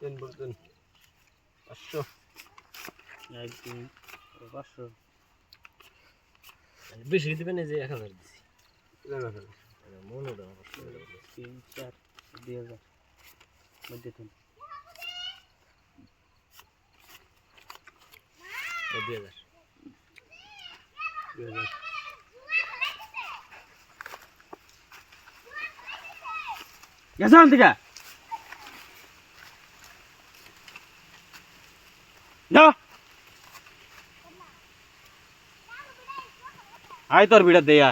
তিন বলতেন 500 একদিন 500 বেশি দিবেন এই যে 1000 দিছি মনে দাও 3 4 2000 মধ্যে তিন 2000 গেছান থেকে যা আয় তোর ভিড়া দেয়া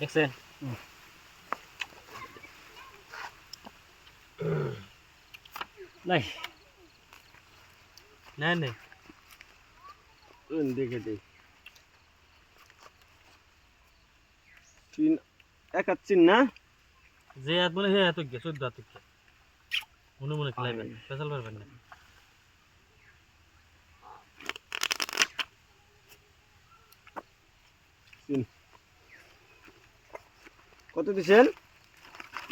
দেখছেন নাই না না দেখে দেই তিন একাচ্ছিন না যে হাত বলে হে এত গে 14 হাত গে মনে মনে খেলাইবেন স্পেশাল পারবেন না কত দিছেন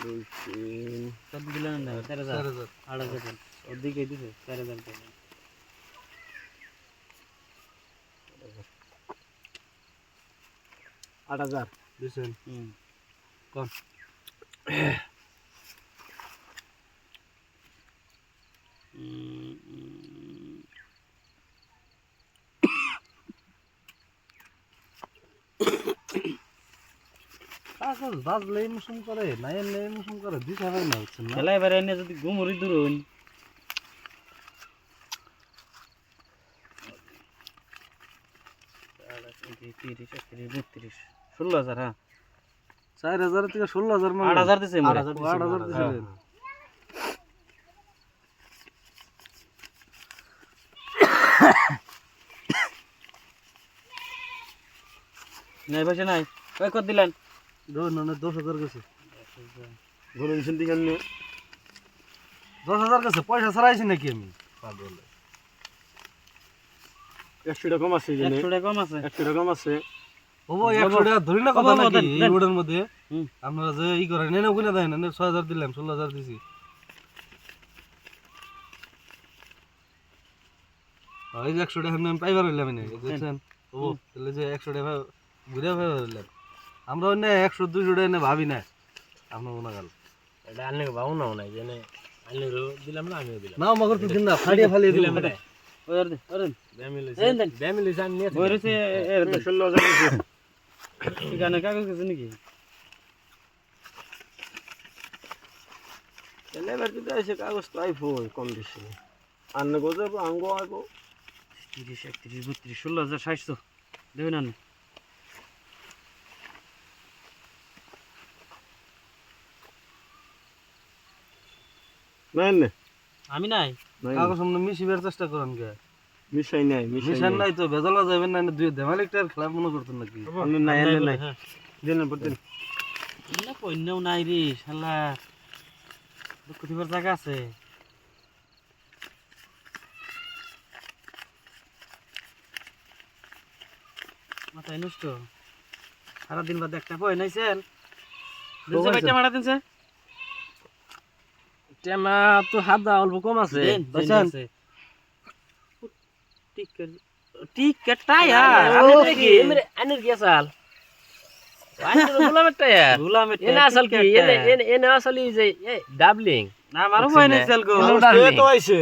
2 3 কত দিলেন না 4000 8000 ওদিকে দিছে 4000 টাকা 8000 দিছেন কোন কাগজ বাজলে ইমোশন করে না এলে ইমোশন করে দিতে হবে না হচ্ছে না খেলা এবারে এনে যদি ঘুমরি দূরন তিরিশ 32 16,000 হ্যাঁ 4000 থেকে 16000 মানে 8000 দিছে 8000 দিছিলেন নাই পয়সা নাই কয় কত দিলেন না 10000 গেছে গরম শুনতে কেন 10000 গেছে পয়সা ছাড়াইছি নাকি আমি পাগল 100 টাকা কম আছে জানেন 100 টাকা কম আছে 100 টাকা কম আছে ও 100 টাকা ধরি না কথা নাকি এই দেন। রোডের মধ্যে হুম। আপনারা যে ই করেন নেন ওখানে দেন না 6000 দিলাম 16000 দিছি এই যে 100 টাকা আমি পাইবার হইলাম না দেখছেন ও তাহলে যে 100 টাকা ঘুরে পাইবার হইলাম আমরা অন্য 100 200 টাকা ভাবি না আপনার মনে গেল এটা আনলে ভাবো না নাই জানে আনলে দিলাম না আমিও দিলাম না মগর তো দিন না ফাড়িয়ে ফালিয়ে দিলাম দিলাম রে ওর দে দেন, দেন। ফ্যামিলি জান নিয়ে বইরেছে এর 16,000 দিছে এখানে কাগজ আছে নাকি এবার যদি এসে কাগজ তো আইফোন কম দিছে আর না গোজে আঙ্গো আইবো 30 31 32 16,600 দেবেন না নাই না আমি নাই নাই কাগজ সামনে মিশিবার চেষ্টা করেন কে মিশাই নাই মিশান নাই তো বেজালা যাবেন না দুই দেমালিকটার খেলা মনে করতেন নাকি নাই নাই দিন বলতেন না কইনাও নাই রে শালা দুঃখ দিবার জায়গা আছে মাথায় নষ্ট সারাদিন বাদে একটা পয় নাইছেন দিনছে বাইটা মারা দিনছে টেমা তো হাত দা অল্প কম আছে বাঁচান টিকেট টায়া আমি দেখি এমরে আনির কি আসাল আনির গোলামের টায়ার গুলামের এনে আসল কি এনে এনে এনে আসল এই যে ডাবলিং না আমারও পয় নাইছেল গো তো আইছে